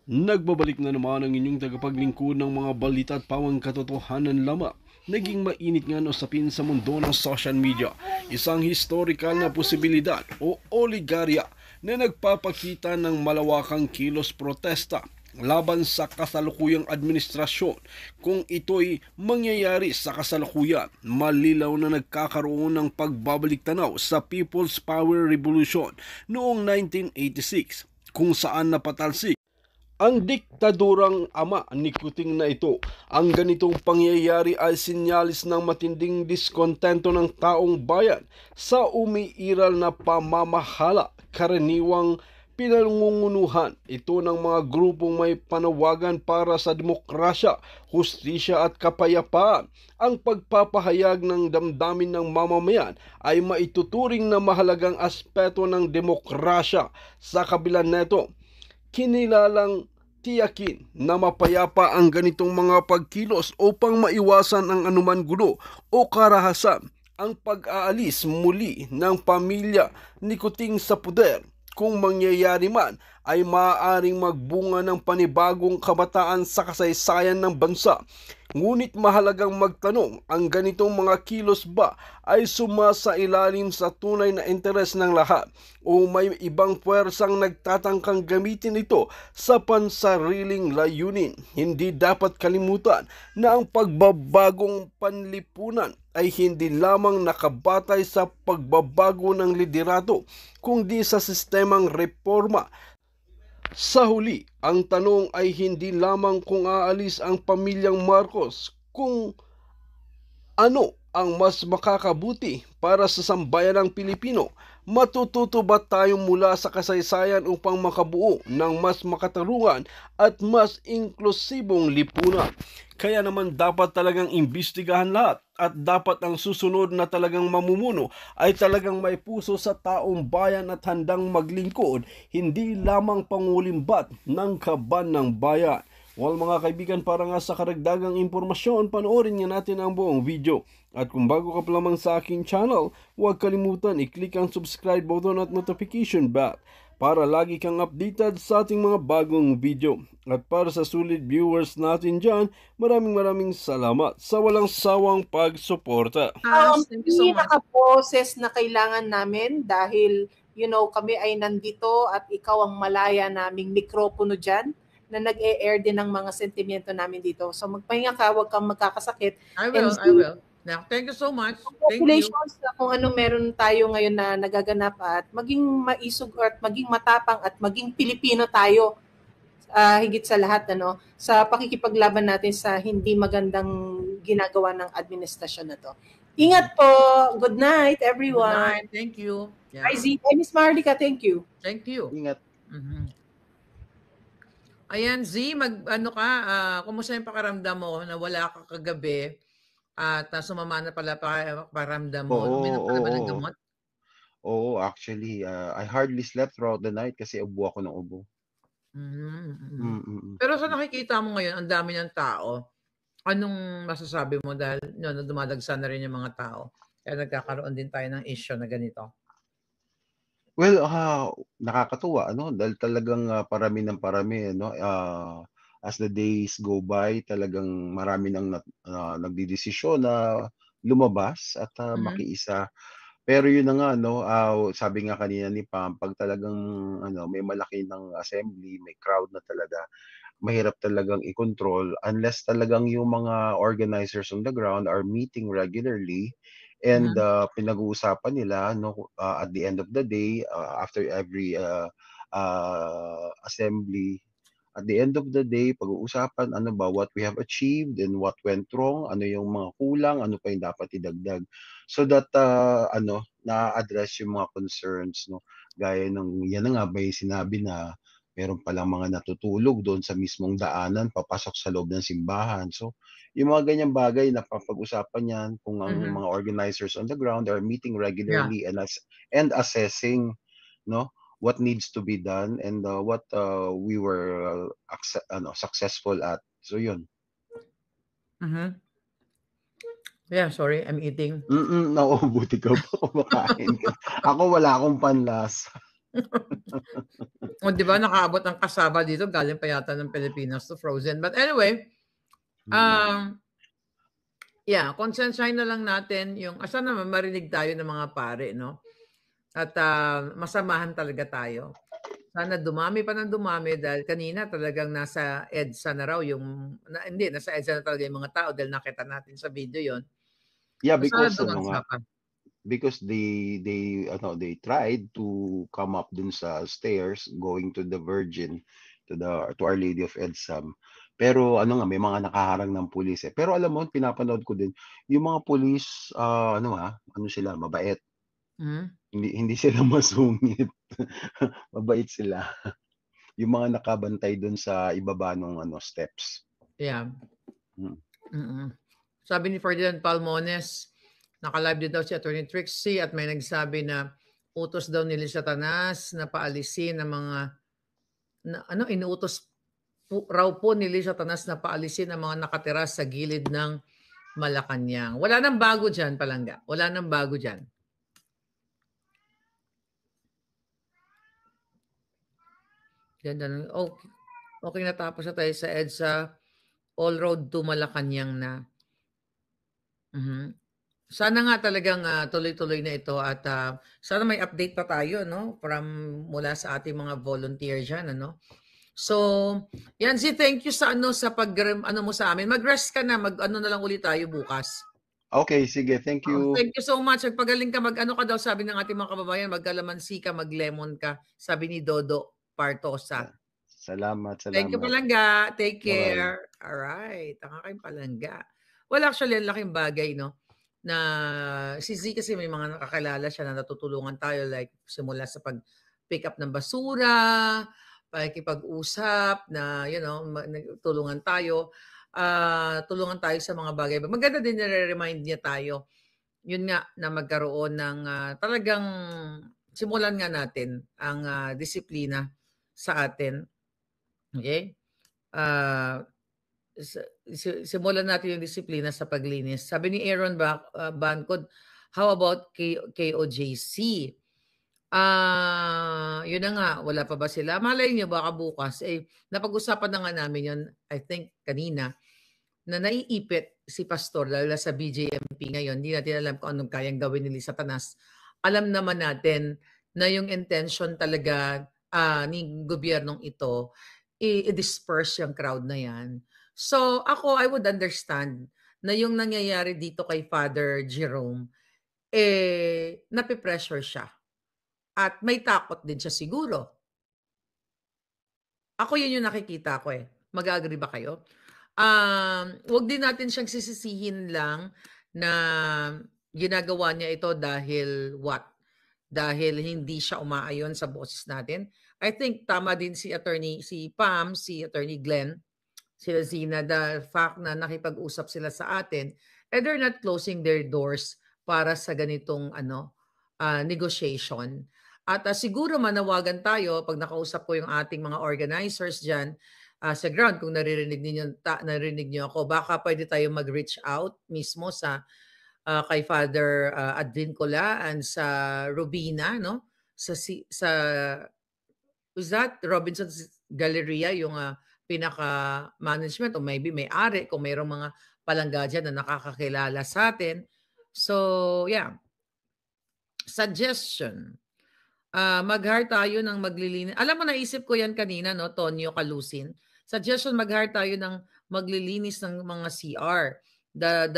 Nagbabalik na naman ang inyong tagapaglingkod ng mga balita at pawang katotohanan lamang. Naging mainit nga na usapin sa mundo ng social media, isang historical na posibilidad o oligarya na nagpapakita ng malawakang kilos protesta laban sa kasalukuyang administrasyon. Kung ito'y mangyayari sa kasalukuyan, malilaw na nagkakaroon ng pagbabalik tanaw sa People's Power Revolution noong 1986 kung saan napatalsik ang diktadurang ama ni Kuting na ito. Ang ganitong pangyayari ay sinyalis ng matinding diskontento ng taong bayan sa umiiral na pamamahala, karaniwang pinangungunuhan ito ng mga grupong may panawagan para sa demokrasya, hustisya at kapayapaan. Ang pagpapahayag ng damdamin ng mamamayan ay maituturing na mahalagang aspeto ng demokrasya. Sa kabila neto, kinilalang tiyakin na mapayapa ang ganitong mga pagkilos upang maiwasan ang anuman gulo o karahasan. Ang pag-aalis muli ng pamilya ni Kuting sa puder, kung mangyayari man, ay maaaring magbunga ng panibagong kabataan sa kasaysayan ng bansa. Ngunit mahalagang magtanong, ang ganitong mga kilos ba ay sumasailalim sa tunay na interes ng lahat o may ibang puwersang nagtatangkang gamitin ito sa pansariling layunin? Hindi dapat kalimutan na ang pagbabagong panlipunan ay hindi lamang nakabatay sa pagbabago ng liderato, kundi sa sistemang reforma. Sa huli, ang tanong ay hindi lamang kung aalis ang pamilyang Marcos, kung ano ang mas makakabuti para sa sambayanang Pilipino. Matututo ba tayo mula sa kasaysayan upang makabuo ng mas makatarungan at mas inklusibong lipunan? Kaya naman dapat talagang imbestigahan lahat at dapat ang susunod na talagang mamumuno ay talagang may puso sa taong bayan at handang maglingkod, hindi lamang pangulimbat ng kaban ng bayan. Well mga kaibigan, para nga sa karagdagang impormasyon, panoorin nga natin ang buong video. At kung bago ka pa lamang sa aking channel, huwag kalimutan i-click ang subscribe button at notification bell para lagi kang updated sa ating mga bagong video. At para sa sulit viewers natin dyan, maraming salamat sa walang sawang pagsuporta. Thank you so much. Pinaka-process na kailangan namin dahil kami ay nandito at ikaw ang malaya naming mikropono dyan na nag-e-air din ng mga sentimiento namin dito. So magpahinga ka, huwag kang magkakasakit. I will. Now, thank you so much. Congratulations sa kung anong meron tayo ngayon na nagaganap at maging maisog at maging matapang at maging Pilipino tayo. Higit sa lahat sa pakikipaglaban natin sa hindi magandang ginagawa ng administrasyon na to. Ingat po. Good night, everyone. Good night. Thank you. Yeah. Z, Miss Marlica, thank you. Thank you. Ingat. Ayan, Z, kumusta yung pakiramdam mo na wala ka kagabi at sumama na pala pakiramdam mo? Uminom ka na ba ng gamot? Oo, actually, I hardly slept throughout the night kasi ubo ako ng ubo. Pero sa nakikita mo ngayon, ang dami ng tao. Anong masasabi mo dahil dumadagsa na rin yung mga tao? Kaya nagkakaroon din tayo ng issue na ganito. Well, nakakatuwa dahil talagang parami ng parami as the days go by, talagang marami nang nagdedesisyon na lumabas at makiisa. Pero yun na nga sabi nga kanina ni Pam, pag talagang may malaki ng assembly, may crowd na talaga, mahirap talagang i-control unless talagang yung mga organizers on the ground are meeting regularly. And pinag-uusapan nila at the end of the day, after every assembly, at the end of the day, pag-uusapan what we have achieved and what went wrong, ano yung mga kulang, ano pa yung dapat idagdag. So that na-address yung mga concerns, gaya ng yan na nga ba yung sinabi na meron palang mga natutulog doon sa mismong daanan papasok sa loob ng simbahan. So yung mga ganyang bagay na pag-usapan yan kung ang mga organizers on the ground are meeting regularly and assessing what needs to be done and what we were successful at. So yun. Yeah, sorry, I'm eating. Buti ka pa kumakain. Ako wala akong panlasa. O, di ba, nakaabot ang kasaba dito, galing pa yata ng Pilipinas to frozen. But anyway, yeah, konsensyahin na lang natin yung, sana naman marinig tayo ng mga pare, no? At masamahan talaga tayo. Sana dumami pa ng dumami dahil kanina talagang nasa EDSA na raw yung, hindi, nasa EDSA na talaga yung mga tao dahil nakita natin sa video yon. Yeah, So, sana because ano nga, dumagsa pa. because they tried to come up dun sa stairs going to the Virgin, to Our Lady of Edsam. Pero ano nga, may mga nakaharang ng pulis eh. Pero alam mo, pinapanood ko din yung mga pulis, ano sila, mabait. Mhm. Hindi sila masungit. Mabait sila. Yung mga nakabantay dun sa ibaba ng steps. Yeah. Mm. Sabi ni Ferdinand Palmones, naka-live din daw si Attorney Trixie at may nagsabi na utos daw nila sa Satanas na paalisin ng mga inuutos raw po nila sa Satanas na paalisin ang mga nakatira sa gilid ng Malacanang. Wala nang bago dyan, Palangga. Wala nang bago dyan. Ganda ng, okay, natapos na tayo sa EDSA. All road to Malacanang na. Sana nga talagang tuloy-tuloy na ito at sana may update pa tayo, no, mula sa ating mga volunteer dyan, ano. So, Yancy, thank you sa sa mo sa amin. Mag-rest ka na, na lang ulit tayo bukas. Okay, sige, thank you. Thank you so much. Pagaling ka, ka daw, sabi ng ating mga kababayan, magkalamansi ka, mag-lemon ka, sabi ni Dodo Partosa. Salamat. Thank you, Palangga. Take care. Bye-bye. Alright. Ang aking Palangga. Well, actually, ang laking bagay, no? Na si Z kasi may mga nakakilala siya na natutulungan tayo, like simula sa pag-pick up ng basura, pakikipag-usap na, tulungan tayo. Tulungan tayo sa mga bagay. Maganda din nare-remind niya tayo. Yun nga, na magkaroon ng talagang simulan nga natin ang disiplina sa atin. Okay? Simulan natin yung disiplina sa paglinis. Sabi ni Aaron Bancod, how about KOJC? Yun na nga, wala pa ba sila? Malay nyo, baka bukas. Napag-usapan na nga namin yun, I think, kanina, na naiipit si Pastor lalo sa BJMP ngayon. Hindi natin alam kung anong kayang gawin ni Satanas. Alam naman natin na yung intention talaga ni gobyernong ito, i-disperse yung crowd na yan. So, I would understand na yung nangyayari dito kay Father Jerome, napipressure siya. At may takot din siya siguro. Ako yun yung nakikita ko eh. Mag-agree ba kayo? Huwag din natin siyang sisisihin lang na ginagawa niya ito dahil what? Dahil hindi siya umaayon sa boses natin. I think tama din si Pam, si Attorney Glenn, sila Zina, the fact na nakipag-usap sila sa atin, and they're not closing their doors para sa ganitong negotiation. At siguro manawagan tayo pag nakausap ko yung ating mga organizers dyan sa ground, kung narinig niyo ako, baka pwede tayo mag-reach out mismo sa kay Father Advincola and sa Rubina, no? Sa was that Robinson's Galleria, yung pinaka-management o maybe may-ari kung mayroong mga palangga dyan na nakakakilala sa atin. So, yeah. Suggestion. Mag-hire tayo ng maglilinis. Alam mo, naisip ko yan kanina, no, Tonyo Calusin. Suggestion, mag-hire tayo ng maglilinis ng mga CR. 2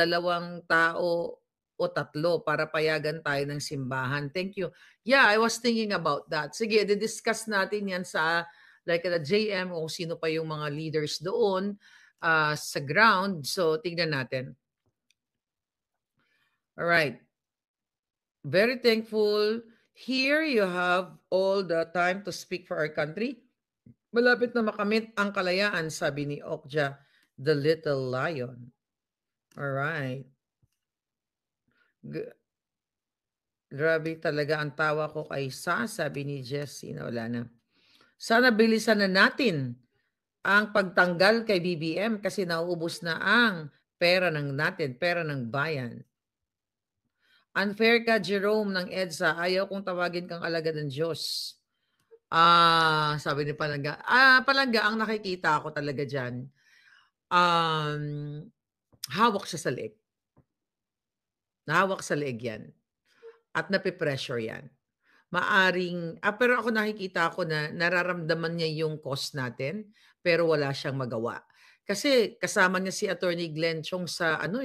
tao o 3 para payagan tayo ng simbahan. Thank you. Yeah, I was thinking about that. Sige, di-discuss natin yan sa like the JM o sino pa yung mga leaders doon sa ground. So, tignan natin. Alright. Very thankful. Here you have all the time to speak for our country. Malapit na makamit ang kalayaan, sabi ni Okja, the little lion. Alright. Grabe talaga ang tawa ko kay sabi ni Jessie na wala na. Sana bilisan na natin ang pagtanggal kay BBM kasi nauubos na ang pera ng bayan. Unfair ka, Jerome ng EDSA. Ayaw kong tawagin kang alagad ng Diyos. Sabi ni Palangga. Palangga, ang nakikita ko talaga diyan, um, hawak siya sa leeg. Hawak sa leeg 'yan at nape-pressure 'yan. Pero ako nakikita ko na nararamdaman niya yung cost natin, pero wala siyang magawa. Kasi kasama niya si Attorney Glenn Chong sa ano,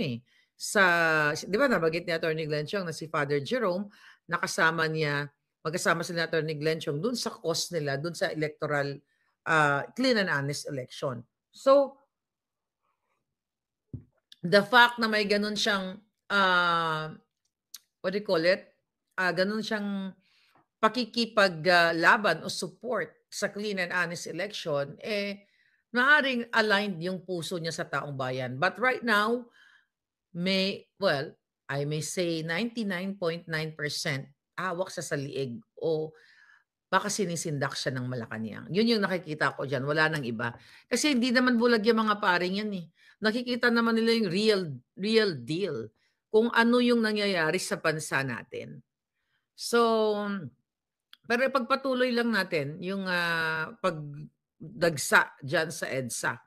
sa 'di ba nabanggit ni Attorney Glenn Chong na si Father Jerome, nakasama niya magkasama sila ni Attorney Glenn Chong dun sa cost nila, dun sa electoral, clean and honest election. So, the fact na may gano'n siyang, what do you call it? Gano'n siyang pakikipaglaban o support sa clean and honest election, maaaring aligned yung puso niya sa taong bayan. But right now, I may say 99.9% hawak sa liig o baka sinisindak siya ng Malacanang. Yun yung nakikita ko diyan, wala nang iba. Kasi hindi naman bulag yung mga paring yan, Nakikita naman nila yung real deal kung ano yung nangyayari sa bansa natin. So, pero ipagpatuloy lang natin yung pagdagsa diyan sa EDSA.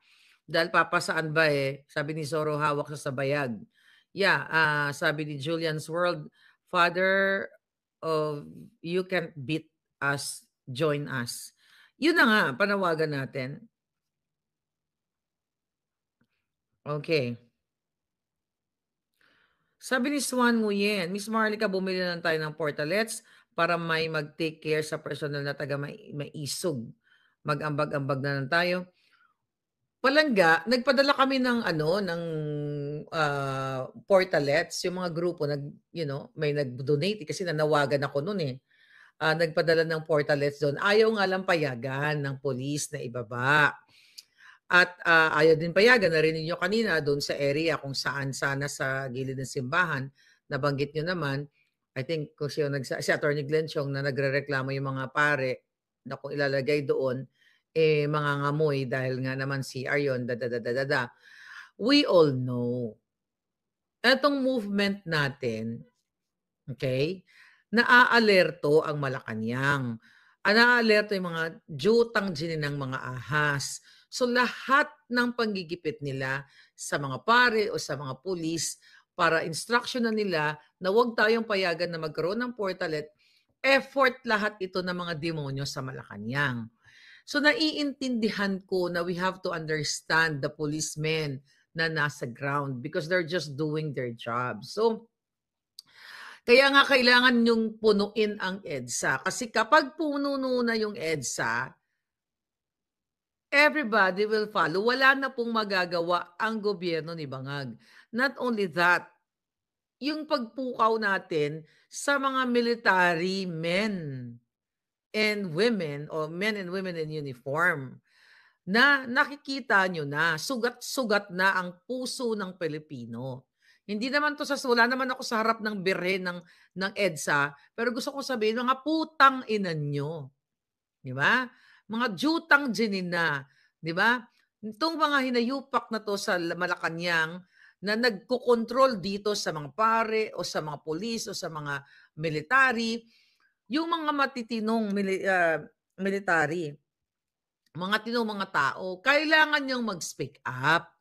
Dahil papasaan ba sabi ni Zoro hawak sa bayag. Yeah, sabi ni Julian's World, Father of You Can't Beat Us, Join Us. Yun na nga, panawagan natin. Okay. Sabi ni Swan Nguyen, Miss Marlica, bumili na lang tayo ng portalets para may mag-take care sa personal na taga maisog. Mag-ambag-ambag na lang tayo. Palangga, nagpadala kami ng portalets, yung mga grupo may nag-donate kasi nanawagan ako noon nagpadala ng portalets doon. Ayaw nga lang payagan ng police na ibaba. At ayaw din payagan, narinig nyo kanina doon sa area kung saan sana sa gilid ng simbahan, nabanggit nyo naman, I think kung si Attorney Glenn Chong na nagrereklamo yung mga pare na kung ilalagay doon, mga ngamoy dahil nga naman CR yun, We all know. Etong movement natin, okay, naaalerto ang Malacanang. Naaalerto yung mga jutang ng mga ahas. So lahat ng panggigipit nila sa mga pare o sa mga pulis para instruction na nila na huwag tayong payagan na magkaroon ng portalet, effort lahat ito ng mga demonyo sa Malacanang. So naiintindihan ko na we have to understand the policemen na nasa ground because they're just doing their job. So kaya nga kailangan yung punuin ang EDSA. Kasi kapag puno na yung EDSA, everybody will follow. Wala na pong magagawa ang gobyerno ni Bangag. Not only that, yung pagpukaw natin sa mga military men and women o men and women in uniform na nakikita nyo na sugat-sugat na ang puso ng Pilipino. Hindi naman to wala naman ako sa harap ng bire ng EDSA, pero gusto kong sabihin, mga putang ina nyo. Di ba? Mga jutang ginina. Di ba? Itong mga hinayupak na to sa Malacanang na nagkukontrol dito sa mga pare o sa mga polis o sa mga military, yung mga matitinong military, mga tao, kailangan niyang mag-speak up.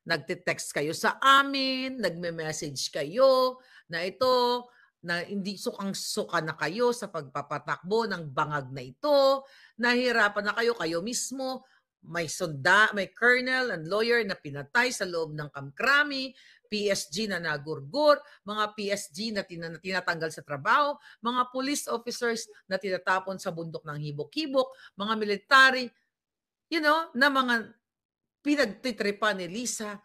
Nagte-text kayo sa amin, nagme-message kayo na ito, na hindi sukang-suka na kayo sa pagpapatakbo ng bangag na ito, nahihirapan na kayo mismo, may colonel and lawyer na pinatay sa loob ng kamkrami, PSG na nagurgur, mga PSG na tinatanggal sa trabaho, mga police officers na tinatapon sa bundok ng hibok-hibok, mga military, na mga pinagtitripan ni Lisa.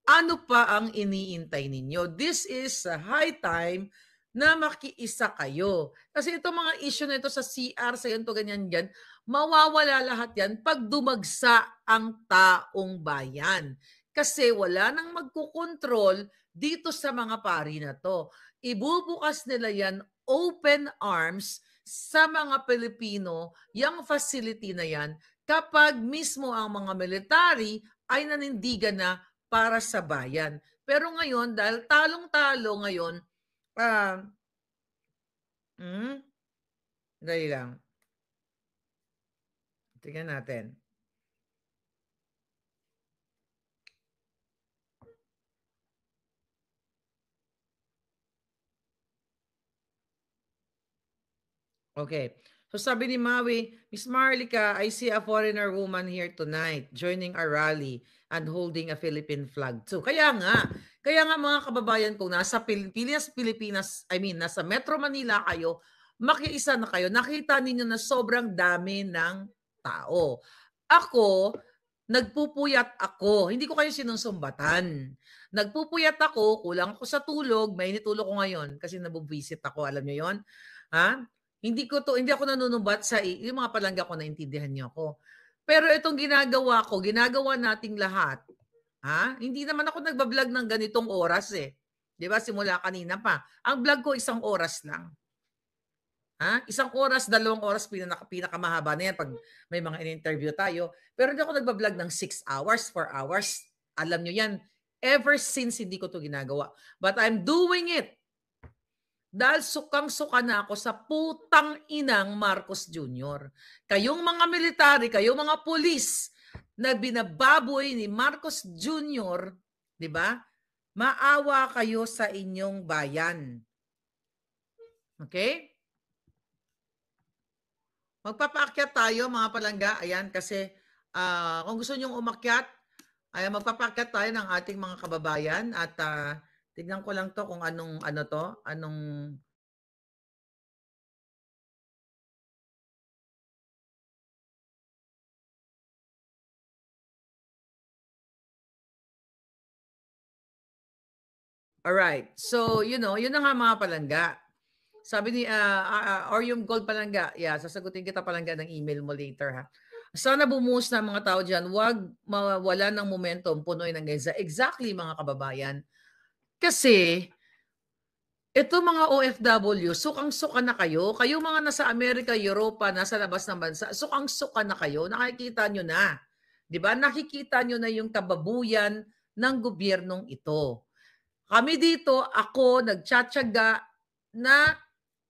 Ano pa ang iniintay ninyo? This is a high time na makiisa kayo. Kasi itong mga issue na ito sa CR, sa ganito, ganyan, mawawala lahat yan pag dumagsa ang taong bayan. Kasi wala nang magkukontrol dito sa mga pari na to. Ibubukas nila yan open arms sa mga Pilipino, yung facility na yan, kapag mismo ang mga military ay nanindigan na para sa bayan. Pero ngayon, dahil talong-talo ngayon, dali lang. Tingnan natin. Okay. So sabi ni Maui, Miss Marlica, I see a foreigner woman here tonight joining our rally and holding a Philippine flag too. Kaya nga mga kababayan ko, nasa Pilipinas, I mean, nasa Metro Manila kayo, makiisa na kayo, nakita ninyo na sobrang dami ng tao. Ako, nagpupuyat ako. Hindi ko kayo sinusumbatan. Nagpupuyat ako, kulang ako sa tulog, mainit ulo ko ngayon kasi nabubisit ako, alam niyo 'yon? Ha? Hindi ako nanunumbat sa yung mga palangga ko, naintindihan niyo ako. Pero itong ginagawa nating lahat. Ha? Hindi naman ako nagba-vlog ng ganitong oras eh. 'Di ba? Simula kanina pa. Ang vlog ko 1 oras lang. Ha? 1 oras, 2 oras pinakamahaba na yan pag may mga in-interview tayo. Pero hindi ako nagba-vlog ng 6 hours, 4 hours. Alam niyo yan. Ever since hindi ko to ginagawa. But I'm doing it. Dahil sukang-suka na ako sa putang inang Marcos Jr. Kayong mga military, kayong mga pulis na binababoy ni Marcos Jr., di ba? Maawa kayo sa inyong bayan. Okay? Magpapaakyat tayo mga palangga. Ayan, kasi kung gusto nyong umakyat, ayan, magpapaakyat tayo ng ating mga kababayan at tignan ko lang to kung anong Alright. So, yun na nga mga palangga. Sabi ni Orium Gold Palangga, sasagutin kita palangga ng email mo later ha. Sana bumuhos na mga tao dyan. Huwag mawala ng momentum, punoy ng geza. Exactly mga kababayan. Kasi, ito mga OFW, sukang-suka na kayo. Kayo mga nasa Amerika, Europa, nasa labas ng bansa, sukang-suka na kayo. Nakikita nyo na. Diba? Nakikita nyo na yung kababuyan ng gobyernong ito. Kami dito, ako, nagtsatsaga na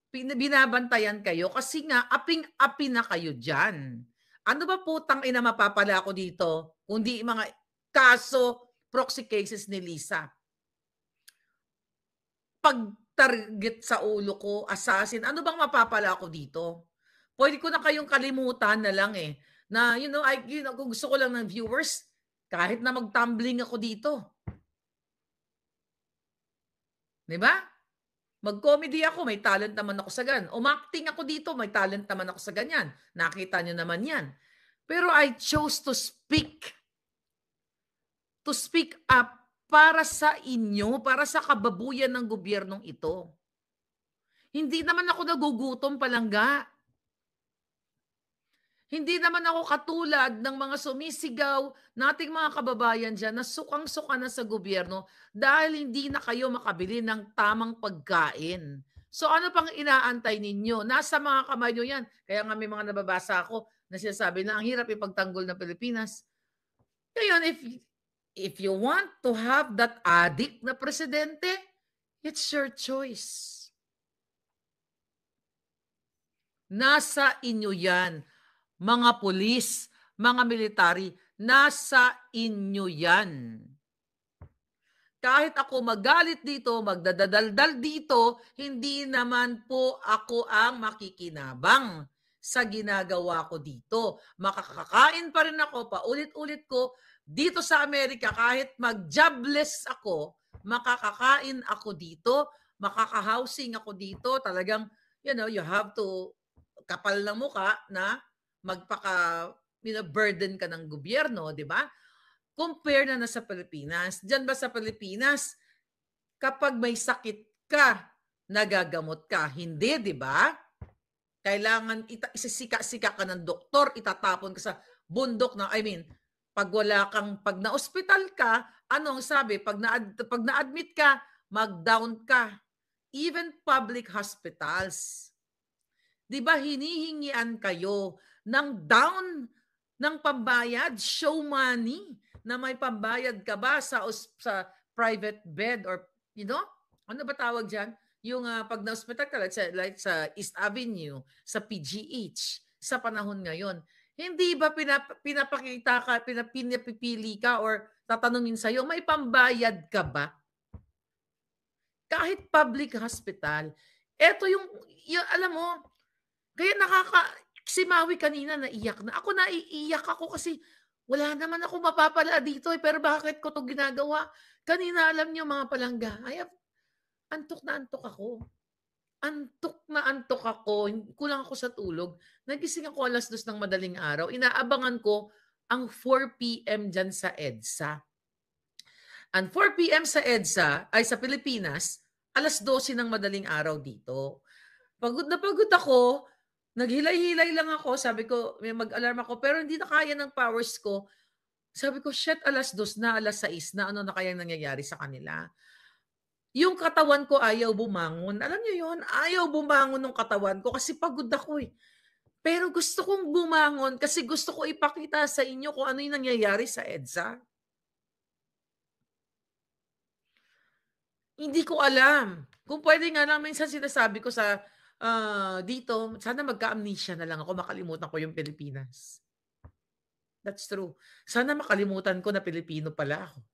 binabantayan kayo kasi nga, aping-api na kayo dyan. Ano ba putang ina mapapala ako dito? Kundi mga kaso, proxy cases ni Lisa. Pag-target sa ulo ko, assassin, ano bang mapapala ako dito? Pwede ko na kayong kalimutan na lang eh. Na, kung gusto ko lang ng viewers, kahit na mag-tumbling ako dito. Diba? Mag-comedy ako, may talent naman ako sa ganyan. Umacting ako dito, may talent naman ako sa ganyan. Nakita nyo naman yan. Pero I chose to speak up para sa inyo, para sa kababuyan ng gobyernong ito. Hindi naman ako nagugutom palangga. Hindi naman ako katulad ng mga sumisigaw nating mga kababayan dyan na sukang-suka na sa gobyerno dahil hindi na kayo makabili ng tamang pagkain. So ano pang inaantay ninyo? Nasa mga kamay nyo yan. Kaya nga may mga nababasa ako na sinasabi na ang hirap ipagtanggol ng Pilipinas. Ngayon, if you want to have that addict na presidente, it's your choice. Nasa inyo yan. Mga pulis, mga military, nasa inyo yan. Kahit ako magalit dito, magdadaldal dito, hindi naman po ako ang makikinabang sa ginagawa ko dito. Makakakain pa rin ako, paulit-ulit ko, dito sa Amerika, kahit mag-jobless ako, makakakain ako dito, makaka-housing ako dito, talagang, you have to, kapal ng muka na, burden ka ng gobyerno, di ba? Compare na sa Pilipinas. Diyan ba sa Pilipinas, kapag may sakit ka, nagagamot ka? Hindi, di ba? Kailangan isisika-sika ka ng doktor, itatapon ka sa bundok na, pag na-hospital ka, anong sabi? Pag na-admit ka, mag-down ka. Even public hospitals. Di ba hinihingian kayo ng down ng pambayad, show money, na may pambayad ka ba sa private bed or, ano ba tawag dyan? Yung pag na-hospital ka, like sa East Avenue, sa PGH, sa panahon ngayon. Hindi ba pinapakita ka, pinapipili ka or tatanungin sa'yo, may pambayad ka ba? Kahit public hospital. Ito yung alam mo, kaya si Maui kanina naiyak na. Ako naiiyak ako kasi wala naman ako mapapala dito pero bakit ko to ginagawa? Kanina alam niyo mga palangga, antok na antok ako. Antok na antok ako, kulang ako sa tulog. Nagising ako 2:00 ng madaling araw. Inaabangan ko ang 4 p.m. dyan sa EDSA. Ang 4 p.m. sa EDSA ay sa Pilipinas, 12:00 ng madaling araw dito. Pagod na pagod ako, naghilay-hilay lang ako. Sabi ko, may mag-alarm ako, pero hindi na kaya ng powers ko. Sabi ko, shit, 2:00 na, 6:00 na, ano na kayang nangyayari sa kanila? Yung katawan ko ayaw bumangon. Alam niyo yun? Ayaw bumangon ng katawan ko kasi pagod ako eh. Pero gusto kong bumangon kasi gusto ko ipakita sa inyo kung ano yung nangyayari sa EDSA. Hindi ko alam. Kung pwede nga lang, minsan sinasabi ko sa dito, sana magka-amnesia na lang ako, makalimutan ko yung Pilipinas. That's true. Sana makalimutan ko na Pilipino pala ako.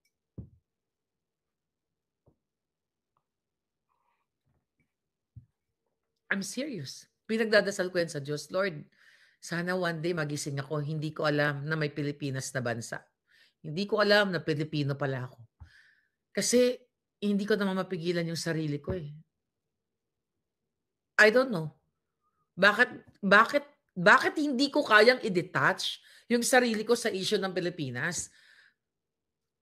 I'm serious. Pinagdadasal ko yan sa Diyos. Lord, sana one day magising ako, hindi ko alam na may Pilipinas na bansa. Hindi ko alam na Pilipino pala ako. Kasi hindi ko naman mapigilan yung sarili ko eh. I don't know. Bakit hindi ko kayang i-detach yung sarili ko sa issue ng Pilipinas?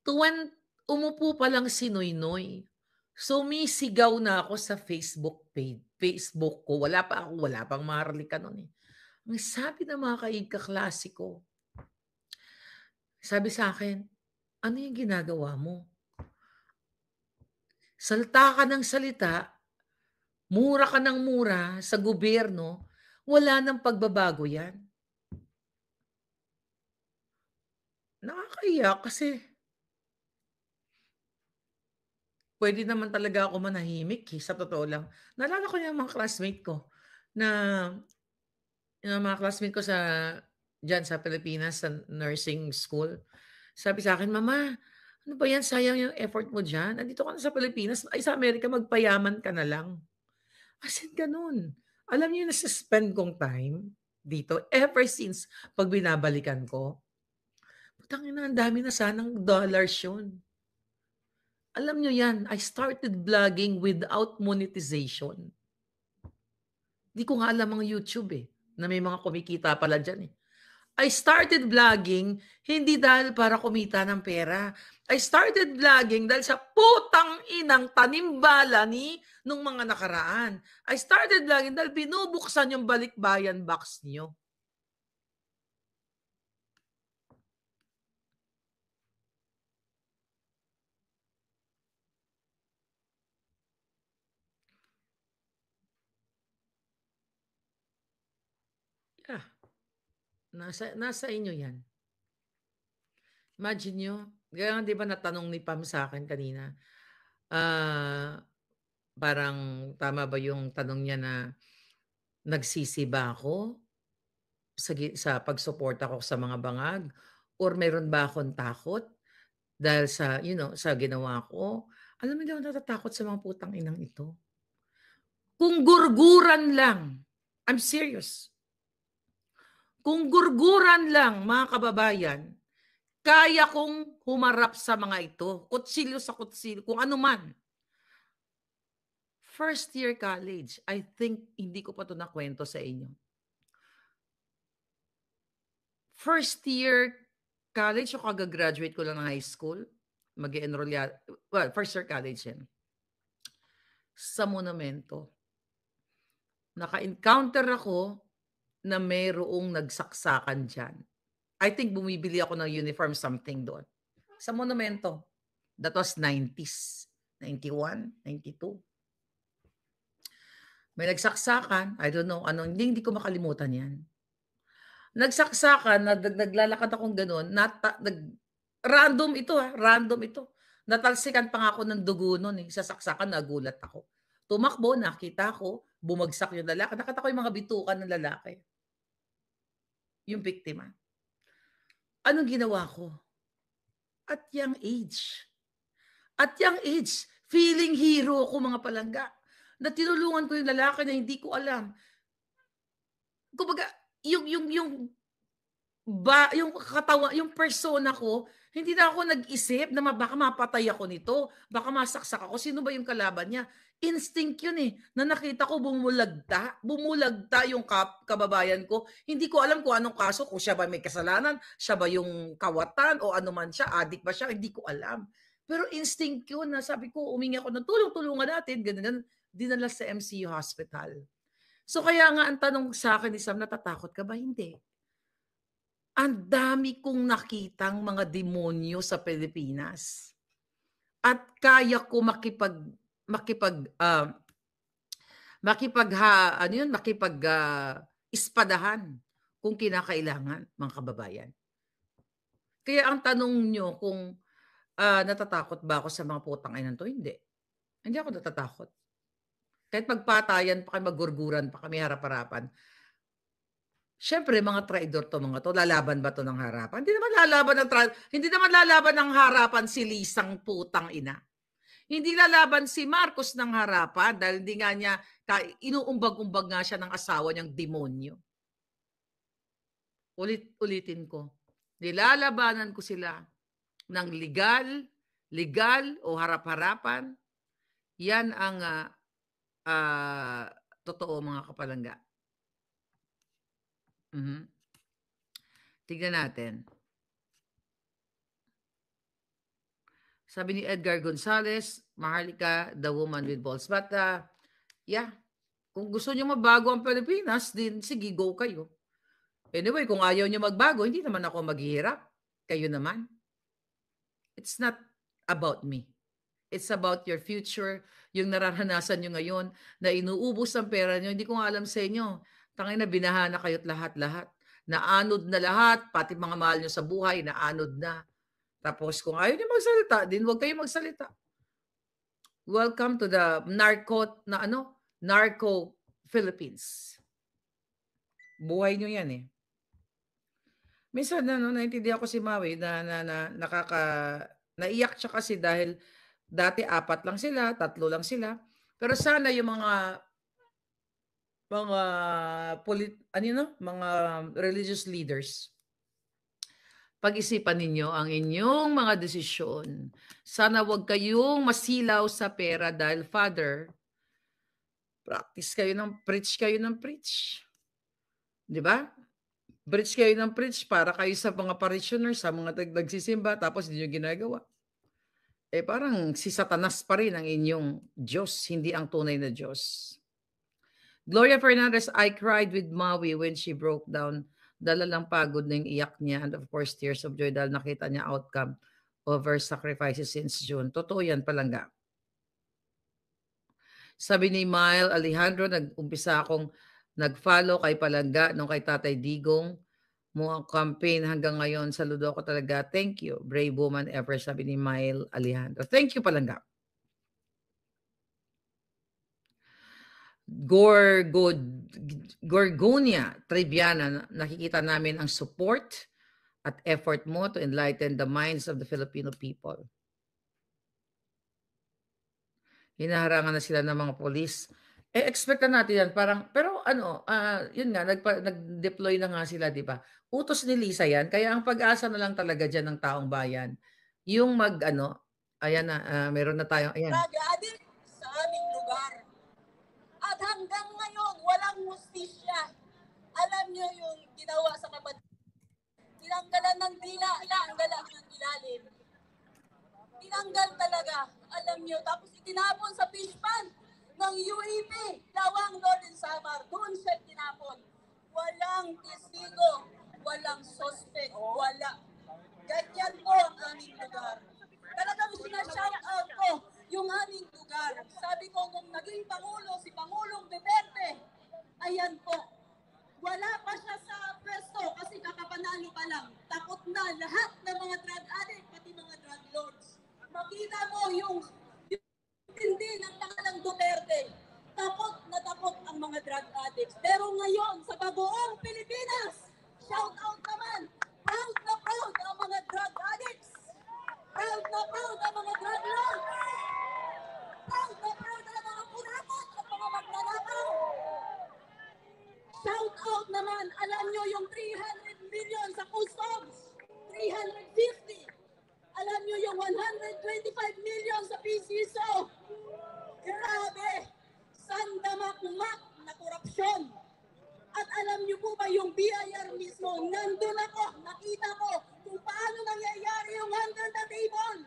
Tuwan umupo pa lang si Noynoy, sumisigaw na ako sa Facebook ko. Wala pang maharlika nun eh. Ang sabi ng mga kaklase ko, sabi sa akin, ano yung ginagawa mo? Salita ka ng salita, mura ka ng mura sa gobyerno, wala nang pagbabago yan. Nakakaiyak kasi pwede naman talaga ako manahimik sa totoo lang. Naalala ko yung mga classmate ko na yung mga classmate ko dyan sa Pilipinas, sa nursing school. Sabi sa akin, Mama, ano ba yan? Sayang yung effort mo dyan. Andito ka na sa Pilipinas. Ay, sa Amerika, magpayaman ka na lang. As in, ganun. Alam niyo, nasa-spend kong time dito ever since pag binabalikan ko. Putangin na, ang dami na sanang dollars yun. Alam niyo yan, I started vlogging without monetization. Di ko nga alam ang YouTube eh, na may mga kumikita pala dyan eh. I started vlogging hindi dahil para kumita ng pera. I started vlogging dahil sa putang inang tanimbala nung mga nakaraan. I started vlogging dahil binubuksan yung balikbayan box niyo. Yeah. Nasa inyo yan. Imagine nyo, kaya di ba natanong ni Pam sa akin kanina, parang tama ba yung tanong niya na nagsisi ba ako sa pagsuporta ko sa mga bangag or meron ba akong takot dahil sa sa ginawa ko? Alam mo, hindi ako natatakot sa mga putang inang ito. Kung gurguran lang, I'm serious. Kung gurguran lang, mga kababayan, kaya kong humarap sa mga ito. Kutsilyo sa kutsilyo, kung ano man. First year college, I think hindi ko pa ito nakwento sa inyo. First year college, o kagagraduate ko lang ng high school, mag-enroll first year college yan. Sa Monumento, naka-encounter ako na mayroong nagsaksakan dyan. I think bumibili ako ng uniform something doon. Sa Monumento. That was 90s. 91, 92. May nagsaksakan. I don't know. Hindi ko makalimutan yan. Nagsaksakan, naglalakad akong ganun. Random ito. Natalsikan pa nga ako ng dugo nun. Sa saksakan, nagulat ako. Tumakbo, nakita ko, bumagsak yung lalaki. Nakita ko yung mga bitukan ng lalaki. yung biktima. Anong ginawa ko? At young age. At young age, feeling hero ako mga palangga. Na tinulungan ko yung lalaki na hindi ko alam. Kumbaga, yung katawan, yung persona ko, hindi na ako nag-isip na baka mapatay ako nito, baka masaksak ako. Sino ba yung kalaban niya? Instinct yun eh. Na nakita ko bumulagta yung kababayan ko. Hindi ko alam kung anong kaso, kung siya ba may kasalanan, siya ba yung kawatan, o ano man siya, adik ba siya, hindi ko alam. Pero instinct yun na sabi ko, umingi ako ng tulungan natin, ganun, dinala sa MCU Hospital. So kaya nga ang tanong sa akin ni Sam, natatakot ka ba? Hindi. Ang dami kong nakitang mga demonyo sa Pilipinas. At kaya ko ispadahan kung kinakailangan, mga kababayan. Kaya ang tanong nyo kung natatakot ba ako sa mga putang inan to? Hindi. Hindi ako natatakot. Kahit magpatayan pa kami, magurguran pa kami harap-harapan. Siyempre, mga traidor to, mga to. Lalaban ba to ng harapan? Hindi naman lalaban ng harapan si Lisang putang ina. Hindi lalaban si Marcos ng harapan dahil hindi nga niya, inuumbag-umbag nga siya ng asawa niyang demonyo. Ulitin ko. Nilalabanan ko sila ng legal o harap-harapan. Yan ang totoo, mga kapalangga. Tignan natin. Sabi ni Edgar Gonzalez, Maharlika, the woman with balls. But, kung gusto niyo mabago ang Pilipinas, din sige, go kayo. Anyway, kung ayaw niyo magbago, hindi naman ako maghihirap. Kayo naman. It's not about me. It's about your future, yung nararanasan nyo ngayon, na inuubos ang pera nyo. Hindi ko nga alam sa inyo. Tangay na binaha na kayo't lahat-lahat. Naanod na lahat, pati mga mahal nyo sa buhay, naanod na. Tapos kung ayaw nyo magsalita, din huwag kayo magsalita. Welcome to the Narco Philippines. Buhay nyo yan eh. Minsan naintindihan ko si Maui na naiyak siya kasi dahil dati 4 lang sila, 3 lang sila. Pero sana yung mga religious leaders, pag-isipan ninyo ang inyong mga desisyon. Sana wag kayong masilaw sa pera dahil Father, preach kayo ng preach. 'Di ba? Preach kayo ng preach para kayo sa mga parishioners, sa mga nagsisimba, tapos hindi nyo ginagawa. Parang si Satanas pa rin ang inyong Diyos, hindi ang tunay na Diyos. Gloria Fernandez, I cried with Maui when she broke down. Dala lang pagod na yung iyak niya, and of course, tears of joy dahil nakita niya outcome of her sacrifices since June. Totoo yan, palangga. Sabi ni Mile Alejandro, nag-umpisa akong nag-follow kay Palangga nung kay Tatay Digong mo ang campaign hanggang ngayon. Saludo ako talaga. Thank you. Brave woman ever, sabi ni Mile Alejandro. Thank you, Palangga. Gorgonia Triviana, nakikita namin ang support at effort mo to enlighten the minds of the Filipino people. Hinaharangan na sila ng mga polis. Expect na natin yan. Pero yun nga, nag-deploy na nga sila, di ba? Utos ni Lisa yan. Kaya ang pag-asa na lang talaga dyan ng taong bayan. Yung ayan na, meron na tayo. Ayan. Nag-addict sa aming lugar. At hanggang ngayon, walang hustisya. Alam nyo yung ginawa sa kapatid. Tinanggalan ng dila, tinanggalan ng ilalim. Tinanggal talaga, alam nyo. Tapos itinapon sa fish pond ng UAP, Lawang Northern Samar. Doon siya tinapon. Walang testigo, walang suspect, wala. Ganyan po ang aming lugar. Talagang sinashout out ko yung aming lugar. Sabi ko, nung naging Pangulo, si Pangulong Duterte, ayan po, wala pa siya sa pwesto kasi kakapanalo pa lang. Takot na lahat ng mga drug addict, pati mga drug lords. Makita mo yung hindi ng pangalang Duterte. Takot na takot ang mga drug addicts. Pero ngayon, sa bagoong Pilipinas, shout yung 300 million sa customs? 350. Alam nyo yung 125 million sa PCSO? Grabe! Sandamak-mak na korupsyon. At alam nyo po ba yung BIR mismo, nandun ako, nakita ko kung paano nangyayari yung under the table.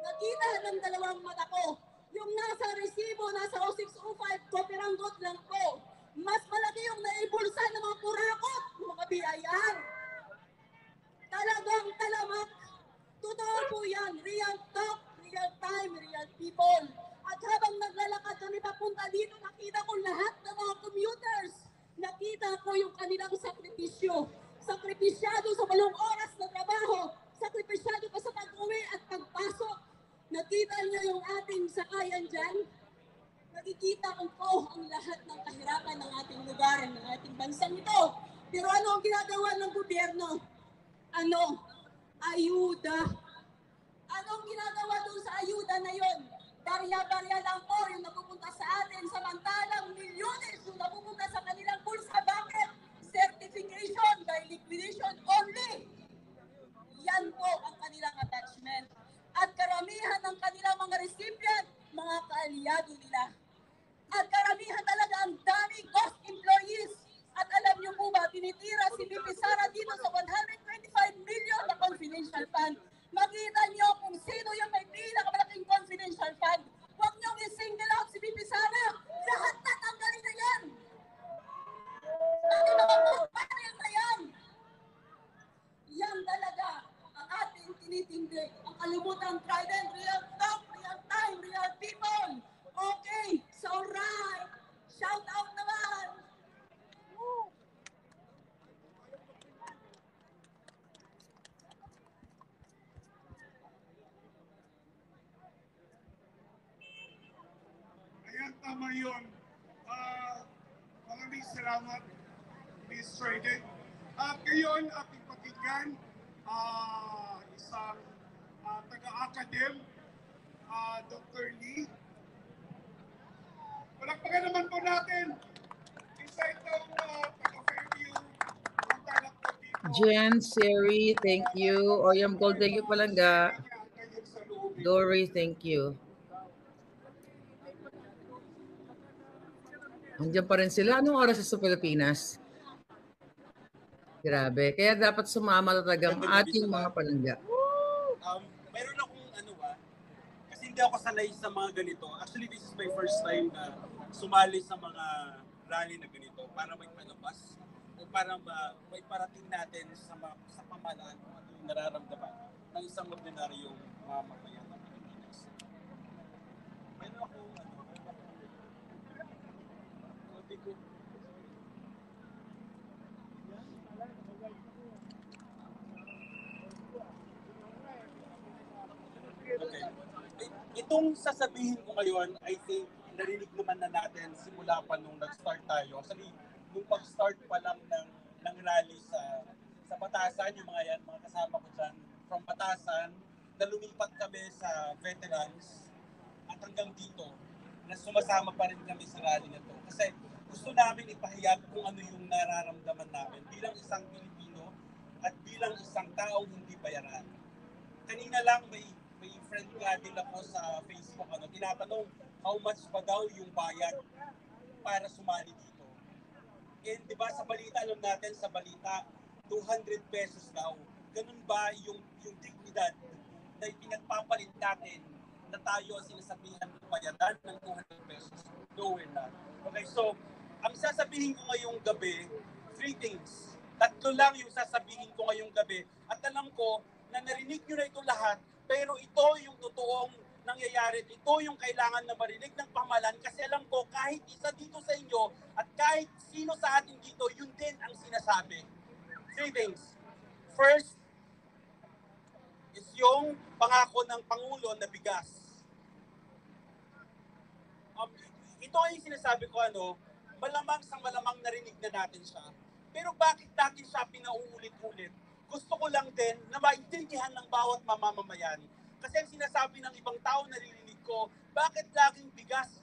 Nakita ng dalawang mata ko. Yung nasa resibo, nasa 0605, kopiranggot lang po. Mas malaki yung naibulsa ng mga kurakot, ng mga BIR. Talagang talamak. Totoo po yan. Real talk, real time, real people. At habang naglalakad kami papunta dito, nakita ko lahat ng mga commuters. Nakita ko yung kanilang sakripisyo. Sakripisyado sa 8 oras na trabaho. Sakripisyado pa sa pag-uwi at pagpasok. Nakita niyo yung ating sakayan dyan? Nakikita ko po ang lahat ng kahirapan ng ating lugar, ng ating bansang ito. Pero ano ang ginagawa ng gobyerno? Ano? Ayuda. Anong ginagawa doon sa ayuda na yon? Barya-barya lang po yung napupunta sa atin, samantalang milyones yung napupunta sa kanilang bulsa. Bakit? Certification by liquidation only. Yan po ang kanilang attachment. At karamihan ng kanilang mga recipient, mga kaalyado nila. At karamihan talaga ang daming ghost employees. At alam niyo po ba, tinitira si VP Sara dito sa 125 million na confidential fund. Makita niyo kung sino yung may pinakamalaking confidential fund. Huwag niyong i-single out si VP Sara. Lahat na tanggalin na yan. Bakit naman po? Paano na yan? Yan talaga ang ating tinitindig. Ang kalimutan, Trident, real talk, real time, real people. Okay, so right. Shout out naman. Ayan, tama yun. Maraming salamat, Ms. Trident. At ngayon, ating pakinggan, isang taga-academ, Dr. Lee. Palakpakan naman po natin. Isa itong taga-Fairview. Ang talak po dito. Jen, Siri, thank you. Oyam Gold, thank you palangga. Dory, thank you. Andiyan pa rin sila. Anong oras sa Pilipinas? Grabe. Kaya dapat sumama talaga ang ating mga palangga. Meron akong kasi hindi ako sanay sa mga ganito. Actually, this is my first time na sumali sa mga rally na ganito para may palabas o para may parating natin sa pamahalaan kung ano yung nararamdaman ng isang ordinaryong mamamayan ng Pilipinas. Meron akong ko. Okay. Itong sasabihin ko ngayon, I think narinig naman na natin simula pa nung nag-start tayo. Actually, nung pag-start pa lang ng rally sa Batasan, yung mga kasama ko dyan, from Batasan, na lumipat kami sa veterans at hanggang dito, na sumasama pa rin kami sa rally na to. Kasi gusto namin ipahayag kung ano yung nararamdaman namin bilang isang Pilipino at bilang isang taong hindi bayaran. Kanina lang may friend nga din ako sa Facebook, tinatanong how much pa daw yung bayad para sumali dito. And di ba sa balita, alam natin sa balita, 200 pesos daw. Ganun ba yung dignidad na pinagpapalit natin na tayo ang sinasabihan ng bayaran ng 200 pesos? No, we're not. Okay, so ang sasabihin ko ngayong gabi, 3 things. 3 lang yung sasabihin ko ngayong gabi. At alam ko na narinig nyo na ito lahat, pero ito yung totoong nangyayari. Ito yung kailangan na marinig ng pamahalaan kasi alam ko kahit isa dito sa inyo at kahit sino sa atin dito, yun din ang sinasabi. 3 things. First, is yung pangako ng Pangulo na bigas. Ito ay sinasabi ko, malamang narinig na natin siya. Pero bakit natin siya pinauulit-ulit? Gusto ko lang din na maintindihan ng bawat mamamayan. Kasi ang sinasabi ng ibang tao naririnig ko, bakit laging bigas?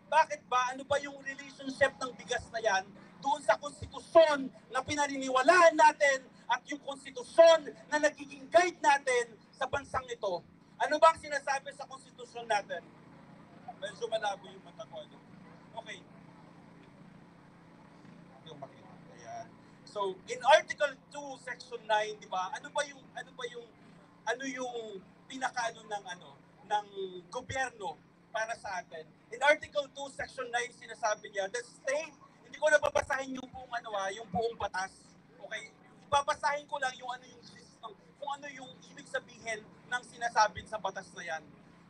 Bakit ba? Ano ba yung relationship ng bigas na yan doon sa konstitusyon na pinaniniwalaan natin at yung konstitusyon na nagiging guide natin sa bansang ito. Ano ba ang sinasabi sa konstitusyon natin? Medyo malabo yung mata ko. Okay. Yung makita. Ayan. So, in Article 2, Section 9, di ba? Ano yung pinakaano ng gobyerno para sa atin? In Article 2, Section 9, sinasabi niya, the state, hindi ko na babasahin yung buong yung buong batas. Okay? Babasahin ko lang yung kung ano yung ibig sabihin ng sinasabi sa batas na yan.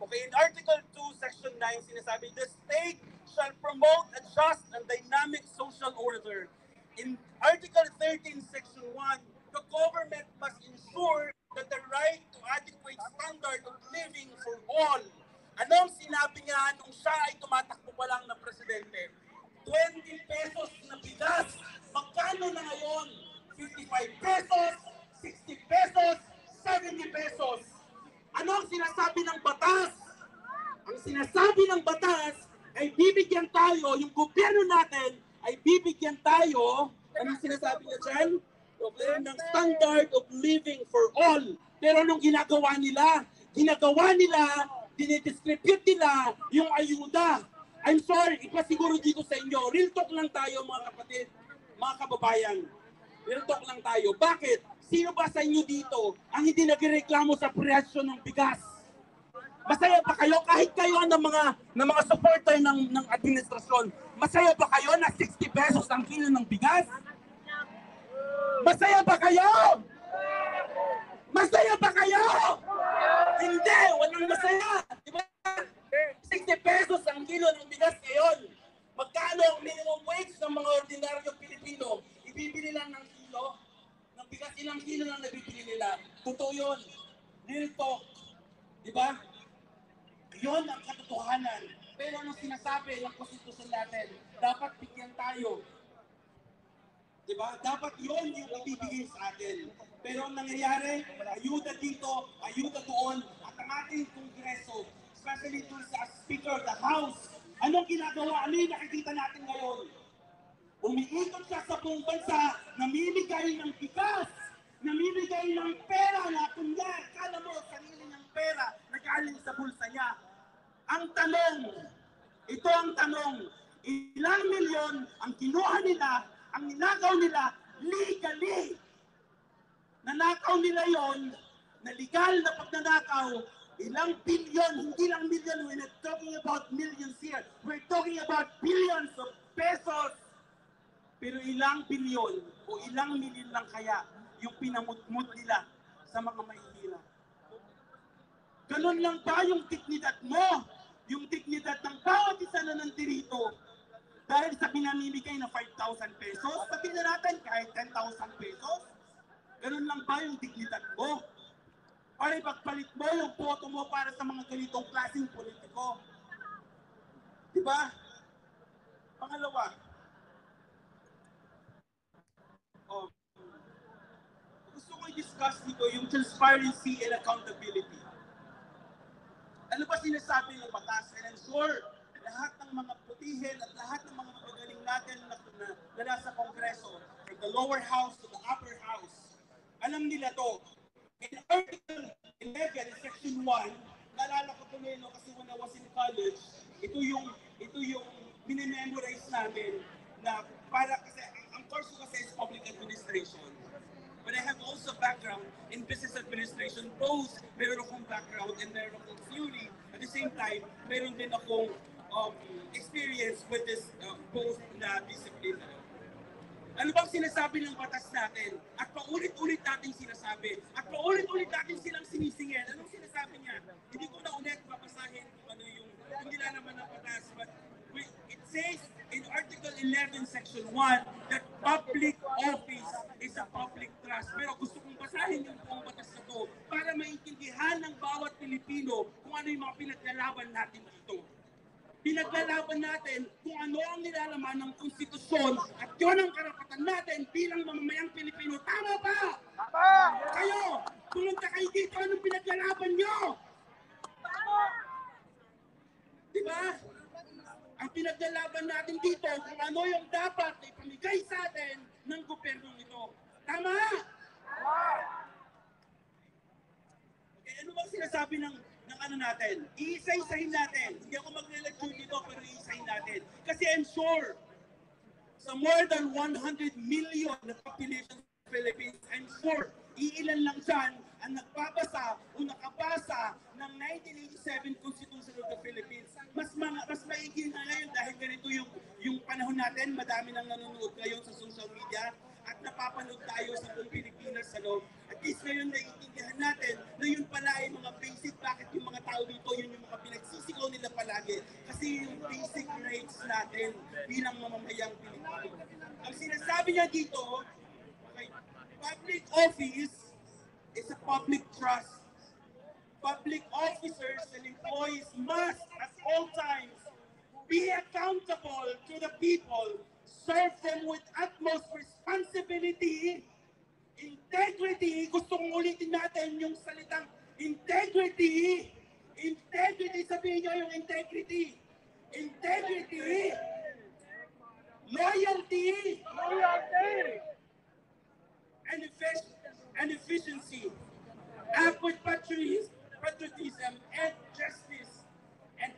Okay, in Article 2, Section 9, sinasabi, the state shall promote a just and dynamic social order. In Article 13, Section 1, the government must ensure that the right to adequate standard of living for all. Anong sinabi niya nung siya ay tumatakbo pa lang ng presidente? 20 pesos na bigas. Magkano na ngayon? 55 pesos, 60 pesos, 70 pesos. Ano ang sinasabi ng batas? Ang sinasabi ng batas ay bibigyan tayo, yung gobyerno natin ay bibigyan tayo, anong sinasabi niya dyan? Ng standard of living for all. Pero anong ginagawa nila? Dinidistribute nila yung ayuda. I'm sorry, ipasiguro dito sa inyo, real talk lang tayo mga kapatid, mga kababayan. Real talk lang tayo. Bakit? Sino ba sa inyo dito ang hindi nagreklamo sa presyo ng bigas? Masaya ba kayo kahit kayo ng mga supporter ng administrasyon? Masaya ba kayo na 60 pesos ang kilo ng bigas? Masaya ba kayo? Masaya ba kayo? Hindi, walang masaya. Diba? 60 pesos ang kilo ng bigas ngayon. Magkano ang minimum wage ng mga ordinaryong Pilipino? Ibibili lang ng kilo ng bigas, ilang kilo lang nabibili nila. Totoo yun. Real talk. Diba? Yun ang katotohanan. Pero anong sinasabi ng konstitusyon natin? Dapat bigyan tayo. Diba? Dapat yun yung ibibigay sa atin. Pero ang nangyayari, ayuda dito, ayuda doon, at ang ating kongreso, especially to sa Speaker of the House, anong ginagawa? Ano yung nakikita natin ngayon? Umiikot siya sa buong bansa, namimigay ng bigas, namimigay ng pera na kunyari, kala mo sarili ng pera na galing sa bulsa niya. Ang tanong, ito ang tanong, ilang milyon ang kinuha nila, ang ninakaw nila legally. Nanakaw nila yon, na legal na pagnanakaw, ilang bilyon, hindi lang milyon, we're not talking about millions here, we're talking about billions of pesos. Pero ilang bilyon o ilang milyon lang kaya yung pinamutmut nila sa mga mahihirap. Ganun lang ba yung dignidad mo? Yung dignidad ng bawat isa na nandirito dahil sa pinamimigay na 5,000 pesos, sabihin na natin kahit 10,000 pesos, ganun lang ba yung dignidad mo? Para ipagpalit mo yung boto mo para sa mga ganitong klaseng politiko. Diba? Pangalawa, gusto ko i-discuss dito yung transparency and accountability. Ano ba sinasabi ng batas? And I'm sure lahat ng mga putihin at lahat ng mga magaling natin na nasa Kongreso, from the lower house to the upper house, alam nila to. In Article 11, Section 1, naalala ko tuloy kasi when I was in college, ito yung minimemorize namin na para kasi ang course ko kasi is public administration. But I have also background in business administration. Both meron akong background and meron akong theory. At the same time, meron din akong experience with this both na discipline. Ano bang sinasabi ng batas natin? At paulit-ulit natin sinasabi. At paulit-ulit natin silang sinisingil. Anong sinasabi niya? Hindi ko na ulit papasahin kung ano yung hindi na naman ng batas. But it says in Article 11, Section 1, that public office is a public trust. Pero gusto kong basahin yung buong batas na to para maintindihan ng bawat Pilipino kung ano yung mga pinaglalaban natin dito. Pinaglalaban natin kung ano ang nilalaman ng konstitusyon at yun ang karapatan natin bilang mamamayang Pilipino. Tama ba? Tama! Kayo, pumunta kayo dito, anong pinaglalaban nyo? Tama! Diba? Ang pinaglalaban natin dito kung ano yung dapat na ipamigay sa atin ng gobyernong ito. Tama? Okay, ano bang sinasabi ng ano natin? Iisa-isahin natin. Hindi ako magle-lecture dito, pero iisa-isahin natin. Kasi I'm sure, sa more than 100 million na population sa Philippines, I'm sure, iilan lang dyan ang nagbabasa o nakabasa ng 1987 Constitution of the Philippines. Mas maigi na ngayon dahil ganito yung panahon natin, madami nang nanonood ngayon sa social media at napapanood tayo sa buong Pilipinas. At least ngayon naiintindihan natin na yun pala ay mga basic, bakit yung mga tao dito, yun yung mga pinagsisigaw nila palagi. Kasi yung basic rights natin bilang mamamayang Pilipino. Ang sinasabi niya dito, okay, public office is a public trust. Public officers and employees must, at all times, be accountable to the people, serve them with utmost responsibility, integrity. Gusto kong ulitin natin yung salitang integrity. Integrity, sabihin nyo yung integrity. Integrity. Loyalty. And efficiency. Act with patriotism and justice. And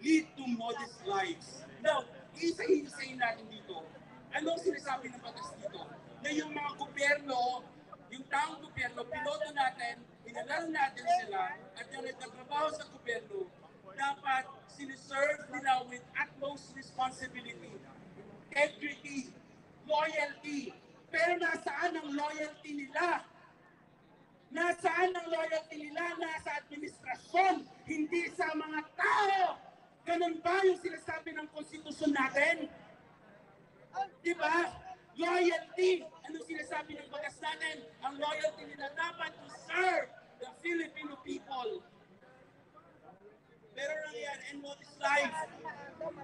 lead to modest lives. Now, isa-isahin natin dito. Anong sinasabi ng batas dito? Na yung mga gobyerno, yung taong gobyerno, piloto natin, pinalaro natin sila, at yung nagtatrabaho sa gobyerno, dapat siniserve nila with utmost responsibility, integrity, loyalty. Pero nasaan ang loyalty nila? Nasaan ang loyalty nila? Nasa administrasyon, hindi sa mga tao. Ganun ba yung sinasabi ng konstitusyon natin? Diba? Loyalty. Ano sinasabi ng batas natin? Ang loyalty nila dapat to serve the Filipino people. Pero nangyayari, and what is life?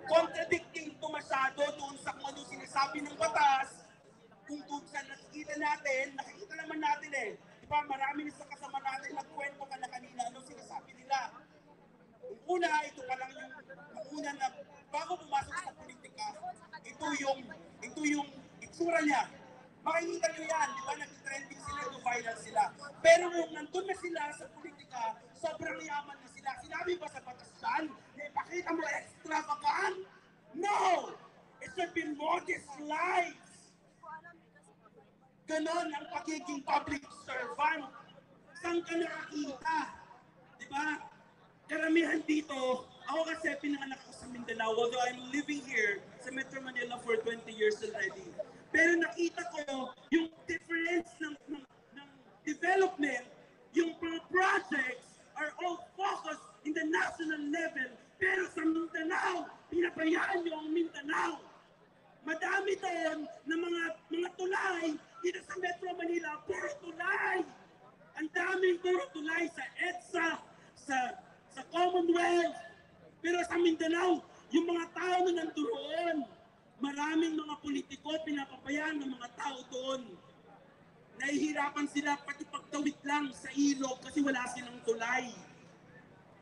Contradicting to masyado doon sa kung ano sinasabi ng batas. Kung doon sa nakikita naman natin eh. Diba, marami sa kasama natin nagkwento ka na kanina, ano sinasabi nila. Una, ito pa lang yung una na bago pumasok sa politika, ito yung itsura niya. Makikita nyo yan, di ba? Nag-trending sila, viral sila. Pero nung nandun na sila sa politika, sobrang yaman na sila. Sinabi ba sa batas dyan? Na ipakita mo extravagant? No! It should be modest lives. Ganon ang pagiging public servant. Saan ka nakakita? Di ba? Karamihan dito, ako kasi pinanganak ako sa Mindanao, although I'm living here sa Metro Manila for 20 years already. Pero nakita ko yung difference ng development, yung mga projects are all focused in the national level. Pero sa Mindanao, pinabayaan nyo ang Mindanao. Madami doon na mga tulay dito sa Metro Manila, puro tulay. Ang daming puro tulay sa EDSA, sa Commonwealth. Pero sa Mindanao, yung mga tao na nandoon, maraming mga politiko pinapabayaan ng mga tao doon. Nahihirapan sila pati pagtawid lang sa ilog kasi wala silang tulay.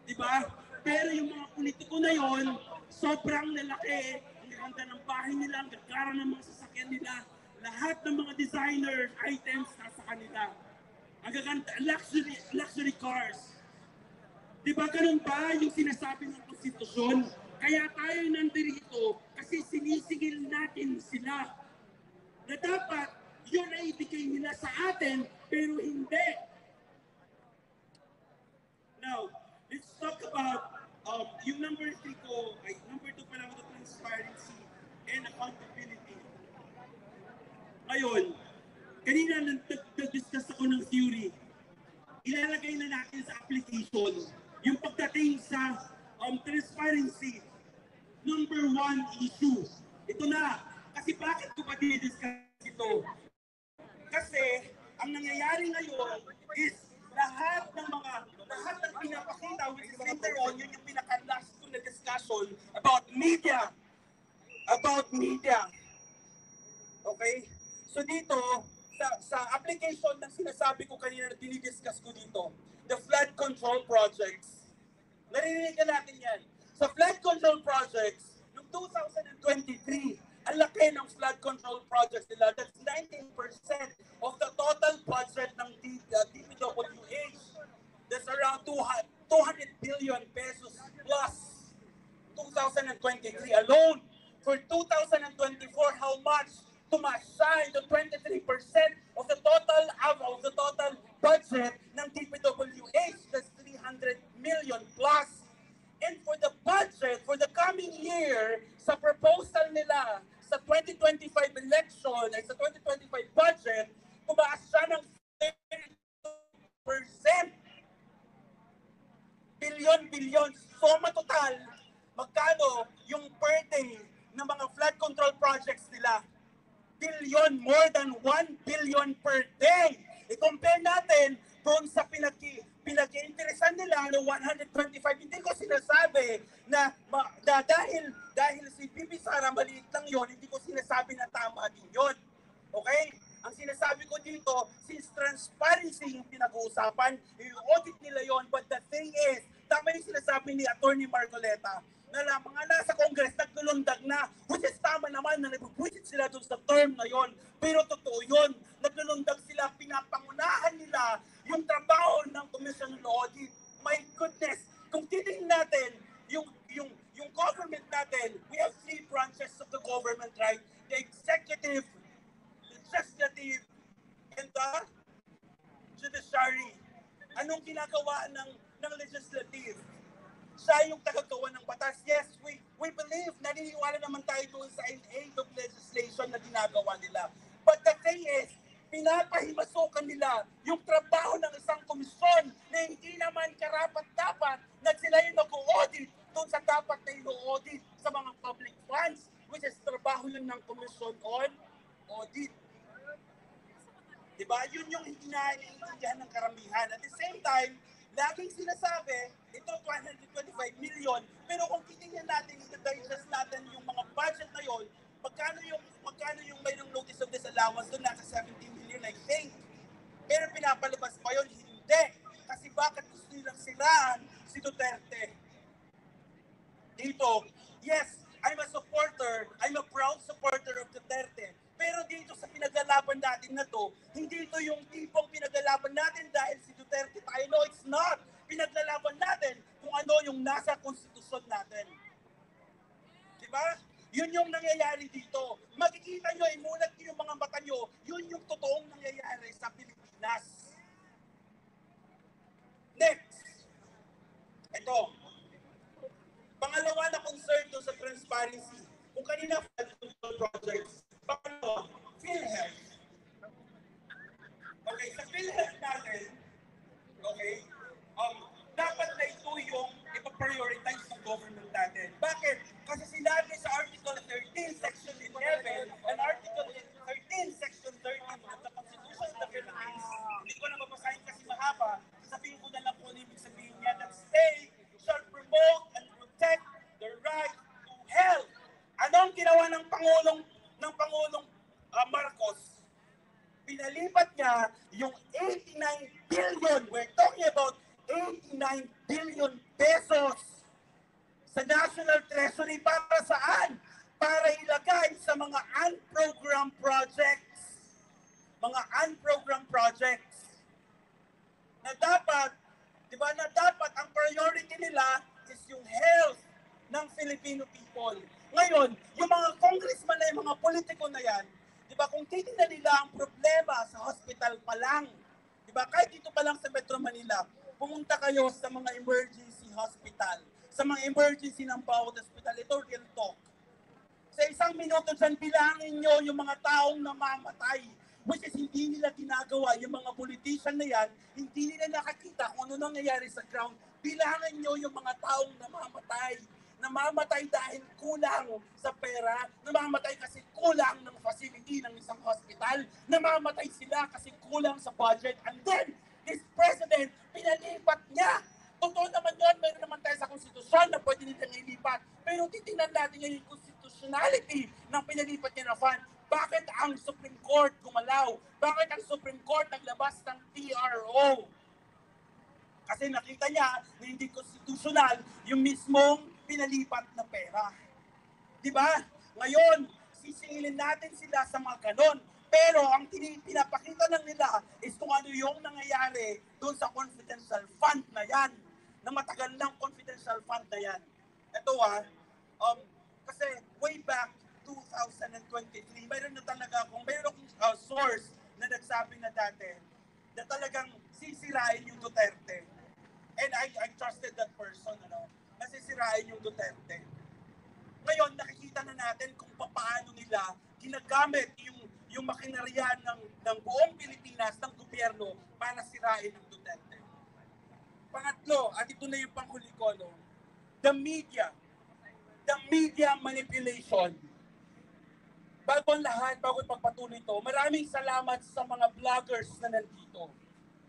Diba? Pero yung mga politiko na yon, sobrang lalaki. Ang ganda ng bahay nila, ang gagara ng mga sasakyan nila. Lahat ng mga designer items nasa kanila. Ang gaganda, luxury cars. Diba ganun ba yung sinasabi ng konstitusyon? Kaya tayo nandito kasi sinisigil natin sila. Na dapat yun ay ibigay nila sa atin, pero hindi. Now, let's talk about yung number 2 pa lang ito, transparency and accountability. Ngayon, kanina nag-discuss ako ng theory. Ilalagay na natin sa application yung pagdating sa transparency. Number 1 issue. Ito na. Kasi bakit ko ba dinidiscuss ito? Kasi ang nangyayari ngayon is lahat ng pinapakita which is later on, yun yung pinaka-last ko na discussion about media. Okay? So dito, sa application na sinasabi ko kanina na dinidiscuss ko dito, the flood control projects. Naririnig na natin yan. Sa flood control projects, noong 2023, ang laki ng flood control projects nila. That's 19% of the total budget ng DPWH. That's around 200 billion pesos plus 2023 alone. For 2024, how much? Tumasya into 23% of the total budget ng DPWH. That's 300 million plus. And for the budget for the coming year, sa proposal nila sa 2025 election ay sa 2025 budget, tumaas siya ng 30%. Bilyon. So matotal, magkano yung per day ng mga flood control projects nila? Billion, more than 1 billion per day. I-compare natin doon sa pinag-interesan nila ng 125. Hindi ko sinasabi na dahil si Bibi Sara maliit lang yon, hindi ko sinasabi na tama din yon. Okay? Ang sinasabi ko dito, since transparency yung pinag-uusapan, i-audit nila yon. But the thing is, tama yung sinasabi ni Attorney Marcoleta, na mga nasa Congress naglulundag na, which is tama naman na nag-visit sila doon sa term na yon. Pero totoo yun, naglulundag sila, pinapangunahan nila yung trabaho ng Commission on Audit. My goodness, kung titingnan natin yung government natin, we have 3 branches of the government, right? The executive, legislative, and the judiciary. Anong ginagawa ng legislative? Siya yung tagagawa ng batas. Yes, we believe, naniniwala naman tayo doon sa aid of legislation na ginagawa nila. But the thing is, pinapahimasukan nila yung trabaho ng isang komisyon na hindi naman karapat-dapat na sila yung nag-audit doon sa dapat na i-audit sa mga public funds, which is trabaho yun ng Commission on Audit. Diba? Yun yung hindi naiintindihan ng karamihan. At the same time, laging sinasabi, ito 225 million, pero kung titingnan natin, i-digest natin yung mga budget na yon, magkano yung mayroong notice of disallowance doon, nasa 17 million, I think. Pero pinapalabas pa yun, hindi. Kasi bakit gusto nilang siraan si Duterte? Dito, yes, I'm a proud supporter of Duterte. Pero dito sa pinaglalaban natin na to, hindi ito yung tipong pinaglalaban natin dahil si Duterte tayo. No, it's not. Pinaglalaban natin kung ano yung nasa konstitusyon natin. Diba? Yun yung nangyayari dito. Makikita nyo, imulat nyo yung mga mata nyo, yun yung totoong nangyayari sa Pilipinas. Next. Ito. Pangalawa na concern doon sa transparency. Kung kanina projects, pangalawa, PhilHealth. Okay, sa PhilHealth natin, okay, dapat na ito yung ipaprioritize ng government natin. Bakit? Kasi sinabi sa Article 13, Section 11, and Article 13, Section 13 of the Constitution of the Philippines, hindi ko na mabasahin kasi mahaba, sabihin ko na lang kung ano ibig sabihin niya, that state shall promote and protect the right to health. Anong ginawa ng Pangulong Marcos? Pinalipat niya yung 89 billion, we're talking about 89 billion pesos sa National Treasury para saan? Para ilagay sa mga unprogrammed projects. Mga unprogrammed projects. Na dapat, di ba, na dapat ang priority nila is yung health ng Filipino people. Ngayon, yung mga congressman na yung mga politiko na yan, di ba, kung titignan nila ang problema sa hospital pa lang, di ba, kahit dito pa lang sa Metro Manila, pumunta kayo sa mga emergency hospital, sa mga emergency ng bawat hospital, ito real talk. Sa isang minuto dyan, bilangin nyo yung mga taong namamatay, which is hindi nila ginagawa. Yung mga politician na yan, hindi nila nakakita kung ano nangyayari sa ground. Bilangin nyo yung mga taong namamatay. Namamatay dahil kulang sa pera, namamatay kasi kulang ng facility ng isang hospital, namamatay sila kasi kulang sa budget, and then, this president, pinalipat niya. Totoo naman yun, mayroon naman tayo sa konstitusyon na pwede nilang ilipat. Pero titingnan natin yung constitutionality ng pinalipat niya na fund. Bakit ang Supreme Court gumalaw? Bakit ang Supreme Court naglabas ng TRO? Kasi nakita niya na hindi constitutional yung mismong pinalipat na pera. Di ba? Ngayon, sisingilin natin sila sa mga ganon. Pero ang pinapakita lang nila is kung ano yung nangyayari doon sa confidential fund na yan. Na matagal ng confidential fund na yan. Ito kasi way back 2023, mayroon na talaga mayroong source na nagsabi na dati na talagang sisirain yung Duterte. And I trusted that person, na sisirain yung Duterte. Ngayon, nakikita na natin kung paano nila ginagamit yung makinarya ng buong Pilipinas, ng gobyerno, para sirain ang Duterte. Pangatlo, at ito na yung panghuli ko, the media manipulation. Bago ang lahat, bago pagpatuloy ito, maraming salamat sa mga vloggers na nandito.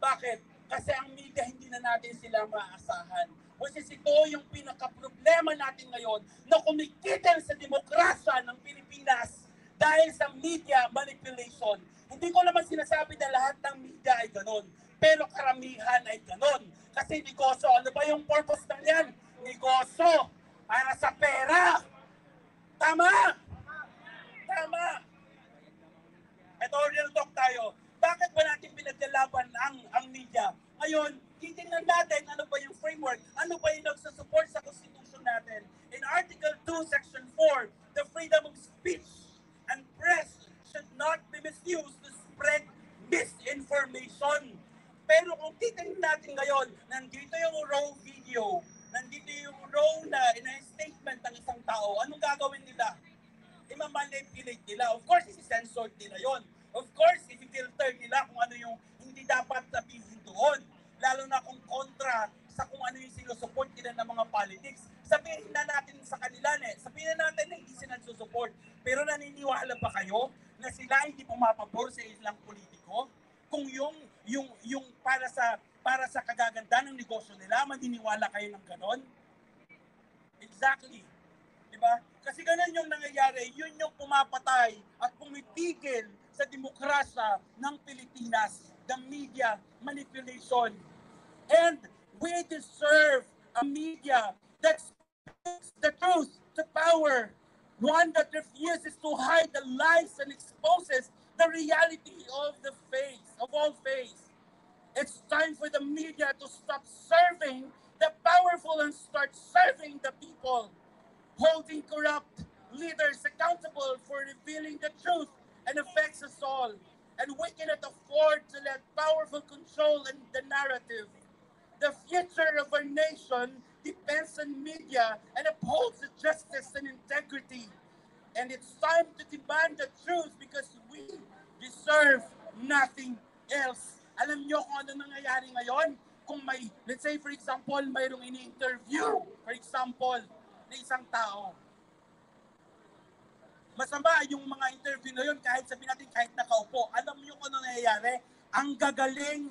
Bakit? Kasi ang media, hindi na natin sila maaasahan. Kasi ito yung pinaka-problema natin ngayon na kumikitil sa demokrasya ng Pilipinas dahil sa media manipulation. Hindi ko naman sinasabi na lahat ng media ay ganon, pero karamihan ay ganon. Kasi negosyo, ano ba yung purpose ng yan? Negosyo, para sa pera. Tama! Tama! Ito, real talk tayo. Bakit ba natin pinaglalaban ang media? Ngayon, titingnan natin ano ba yung framework, ano ba yung nagsusupport sa Constitution natin. In Article 2, Section 4, the freedom of speech and press should not be misused to spread misinformation. Pero kung titingnan natin ngayon, nandito yung raw video, nandito yung raw na statement ng isang tao, anong gagawin nila? I-manipulate nila. Of course, isi-censored nila yon. Of course, i-filter nila kung ano yung hindi dapat sabihin doon. Lalo na kung kontra sa kung ano yung sinusupport nila ng mga politics. Sabihin na natin sa kanila, sabihin na natin na hindi sila nagsusupport. Pero naniniwala ba kayo na sila hindi pumapabor sa ilang politiko? Kung yung para sa kagaganda ng negosyo nila, maniniwala kayo ng ganon? Exactly. Diba? Kasi ganun yung nangyayari, yun yung pumapatay at pumipigil sa demokrasya ng Pilipinas, the media manipulation. And we deserve a media that speaks the truth to power, one that refuses to hide the lies and exposes the reality of all faiths. It's time for the media to stop serving the powerful and start serving the people, holding corrupt leaders accountable for revealing the truth and affects us all. And we cannot afford to let powerful control the narrative. The future of our nation depends on media and upholds the justice and integrity. And it's time to demand the truth because we deserve nothing else. Alam niyo kung ano nangyayari ngayon? Kung may, let's say for example, mayroong ini-interview, for example, na isang tao. Masama yung mga interview na yun kahit sabihin natin kahit nakaupo. Alam niyo kung ano nangyayari? Ang gagaling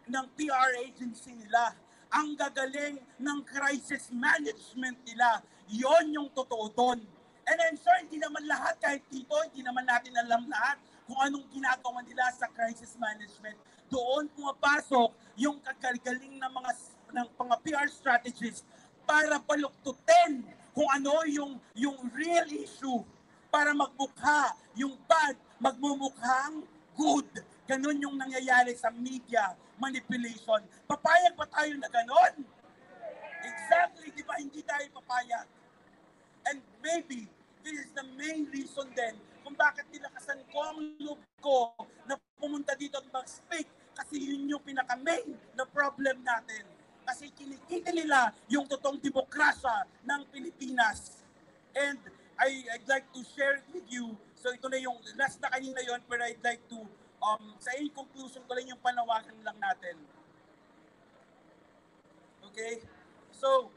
ng PR agency nila. Ang gagaling ng crisis management nila. Yon yung totoo doon. And I'm sure hindi naman lahat, kahit dito, hindi naman natin alam lahat kung anong ginagawa nila sa crisis management. Doon pumapasok yung kagagaling ng mga PR strategists para baluktutin kung ano yung real issue para magmukha yung bad, magmumukhang good. Ganon yung nangyayari sa media manipulation. Papayag ba tayo na ganon? Exactly, di ba? Hindi tayo papayag. And maybe, this is the main reason then kung bakit nilakasan ko ang loob ko na pumunta dito at mag-speak kasi yun yung pinaka-main na problem natin. Kasi kinikita nila yung totoong demokrasya ng Pilipinas. And I'd like to share it with you. So ito na yung last na kanina yon, pero I'd like to sa conclusion ko lang yung panawagan lang natin. Okay? So,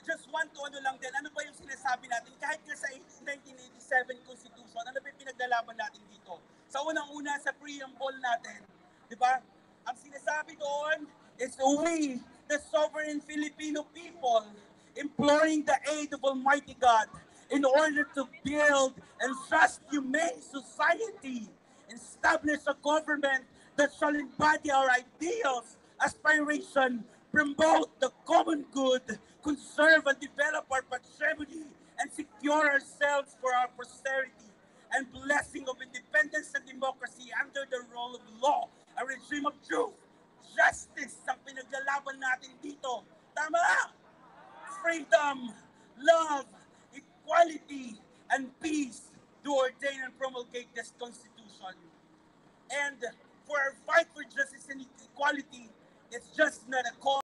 just want to ano lang din, ano ba yung sinasabi natin? Kahit nga sa 1987 Constitution, ano ba yung pinaglalaban natin dito? Sa unang-una, sa preamble natin, di ba? Ang sinasabi doon is we, the sovereign Filipino people, imploring the aid of Almighty God in order to build and trust humane society, establish a government that shall embody our ideals, aspiration, promote the common good, conserve and develop our patrimony, and secure ourselves for our posterity, and blessing of independence and democracy under the rule of law, a regime of truth, justice ang pinaglalaban natin dito. Tama! Freedom, love, equality, and peace do ordain and promulgate this Constitution. And for our fight for justice and equality, it's just not a call